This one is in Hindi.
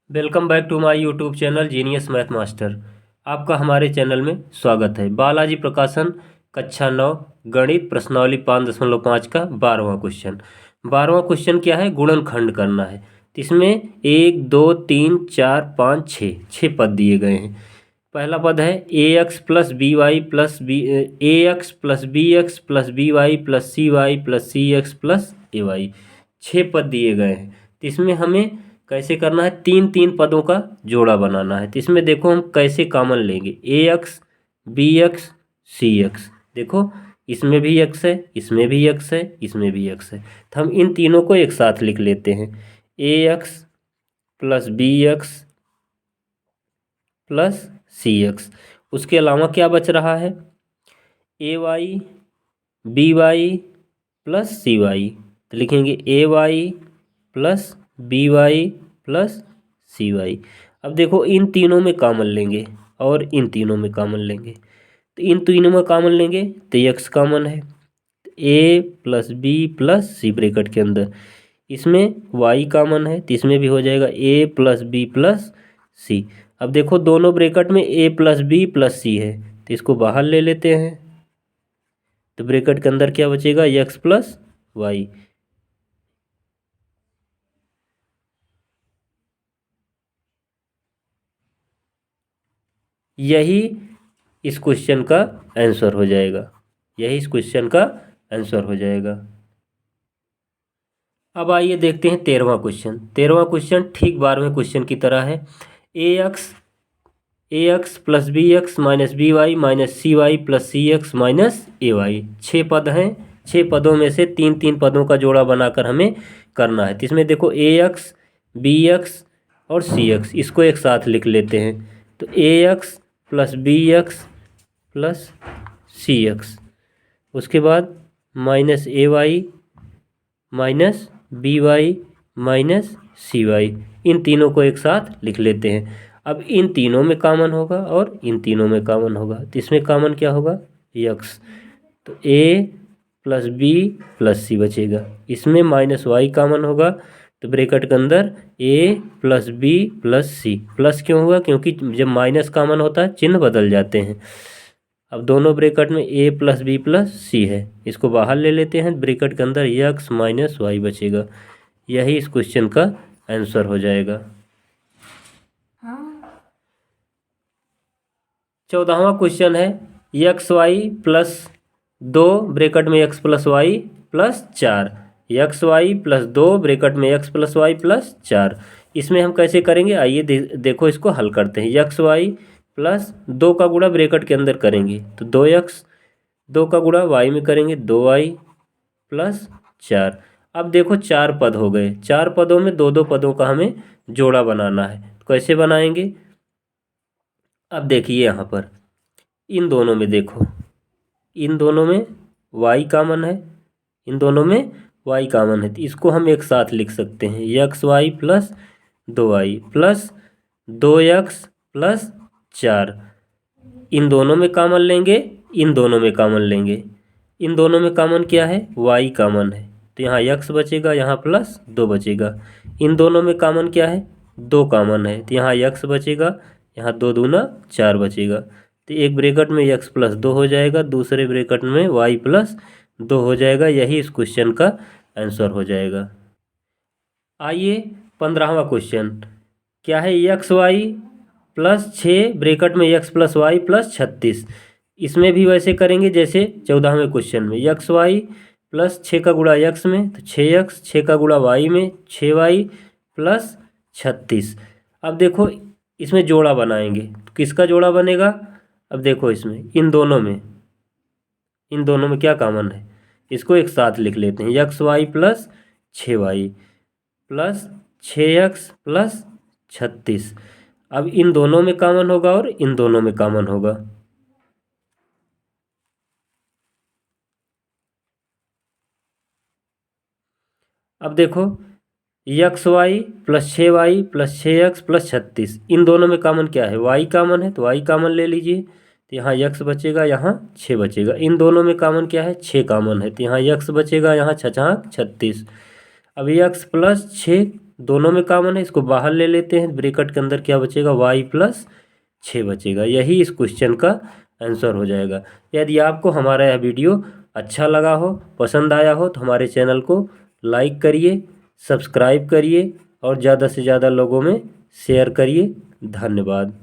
Welcome back to my YouTube channel genius math master. आपका हमारे चैनल में स्वागत है। बालाजी प्रकाशन कक्षा 9 गणित प्रश्नावली 5.5 का 12वां क्वेश्चन। 12वां क्वेश्चन क्या है? गुणनखंड करना है। तो इसमें 1 2 3 4 5 6 पद दिए गए हैं। पहला पद है A X plus B Y plus B A X plus B X plus B Y plus C X plus A Y. 6 पद दिए गए हैं। तो इसमें हमें कैसे करना है? तीन तीन पदों का जोड़ा बनाना है। तो इसमें देखो हम कैसे कॉमन लेंगे। ए एक्स बी एक्स सी एक्स, देखो इसमें भी एक्स है, इसमें भी एक्स है, इसमें भी एक्स है। तो हम इन तीनों को एक साथ लिख लेते हैं। A X plus B X plus C X. उसके अलावा क्या बच रहा है? A Y B Y plus C Y. तो लिखेंगे A Y plus B Y plus C Y. अब देखो इन तीनों में कॉमन लेंगे और इन तीनों में कॉमन लेंगे। तो इन तीनों में कॉमन लेंगे तो एक्स कॉमन है। ए प्लस बी प्लस सी ब्रैकेट के अंदर, इसमें वाई कॉमन है तो इसमें भी हो जाएगा ए प्लस बी प्लस सी। अब देखो दोनों ब्रैकेट में ए प्लस बी प्लस सी है तो इसको बाहर ले लेते हैं। तो ब्रैकेट के अंदर क्या बचेगा? X plus y. यही इस क्वेश्चन का आंसर हो जाएगा। यही इस क्वेश्चन का आंसर हो जाएगा। अब आइए देखते हैं 13वां क्वेश्चन। 13वां क्वेश्चन ठीक 12वें क्वेश्चन की तरह है। A X plus B X minus B Y minus C Y plus C X minus A Y. 6 पद हैं। 6 पदों में से तीन तीन पदों का जोड़ा बनाकर हमें करना है। तो इसमें देखो ए एक्स बी एक्स और सी एक्स, इसको एक साथ लिख लेते हैं। तो A X plus B X plus C X, उसके बाद minus A Y minus B Y minus C Y. इन तीनों को एक साथ लिख लेते हैं। अब इन तीनों में कॉमन होगा और इन तीनों में कॉमन होगा। तो इसमें कॉमन क्या होगा? एक्स। तो ए प्लस बी प्लस सी बचेगा। इसमें माइनस वाई कॉमन होगा तो ब्रैकेट के अंदर ए प्लस बी प्लस सी। प्लस क्यों होगा? क्योंकि जब माइनस कॉमन होता है चिन्ह बदल जाते हैं। अब दोनों ब्रैकेट में ए प्लस बी प्लस सी है, इसको बाहर ले लेते हैं। ब्रैकेट के अंदर एक्स माइनस वाई बचेगा। यही इस क्वेश्चन का आंसर हो जाएगा। 14वां क्वेश्चन है एक्स वाई प्लस 2 ब्रैकेट में x plus y plus 4। X y plus 2 bracket में एक्स प्लस वाई प्लस 4। इसमें हम कैसे करेंगे? आइए देखो इसको हल करते हैं। एक्स वाई प्लस 2 का गुणा ब्रैकेट के अंदर करेंगे तो 2x, 2 का गुणा वाई में करेंगे 2y प्लस 4। अब देखो 4 पद हो गए। 4 पदों में दो दो पदों का हमें जोड़ा बनाना है। तो कैसे बनाएंगे? अब देखिए यहाँ पर इन दोनों में देखो, इन दोनों में y कॉमन है, इन दोनों में y कॉमन है। तो इसको हम एक साथ लिख सकते हैं। X y plus 2y plus 2x plus 4। इन दोनों में कॉमन लेंगे, इन दोनों में कॉमन लेंगे। इन दोनों में कॉमन क्या है? y कॉमन है तो यहाँ x बचेगा, यहाँ प्लस 2 बचेगा। इन दोनों में कॉमन क्या है? 2 कॉमन है तो यहाँ x बचेगा, यहाँ 2 दूना 4 बचेगा। तो एक ब्रैकेट में x प्लस 2 हो जाएगा, दूसरे ब्रैकेट में y प्लस 2 हो जाएगा। यही इस क्वेश्चन का आंसर हो जाएगा। आइए 15वां क्वेश्चन क्या है? एक्स वाई प्लस 6 ब्रैकेट में एक्स प्लस वाई प्लस 36। इसमें भी वैसे करेंगे जैसे 14वें क्वेश्चन में। एक्स वाई प्लस 6 का गुणा एक्स में तो 6x, 6 का गुणा वाई में 6y प्लस 36। अब देखो इसमें जोड़ा बनाएंगे तो किसका जोड़ा बनेगा? अब देखो इसमें इन दोनों में क्या कॉमन है? इसको एक साथ लिख लेते हैं। X y plus 6y plus 6x plus 36। अब इन दोनों में कॉमन होगा और इन दोनों में कॉमन होगा। अब देखो x y plus 6y plus 6x plus 36, इन दोनों में कॉमन क्या है? y कॉमन है तो y कॉमन ले लीजिए। तो यहाँ x बचेगा, यहाँ 6 बचेगा। इन दोनों में कॉमन क्या है? 6 कॉमन है तो यहाँ x बचेगा, यहाँ 6 36। अब x प्लस 6 दोनों में कॉमन है, इसको बाहर ले लेते हैं। ब्रैकेट के अंदर क्या बचेगा, y प्लस 6 बचेगा। यही इस क्वेश्चन का आंसर हो जाएगा। यदि आपको हमारा यह वीडियो अच्छा लगा हो, पसंद आया हो, तो हमारे चैनल को लाइक करिए, सब्सक्राइब करिए और ज़्यादा से ज़्यादा लोगों में शेयर करिए। धन्यवाद।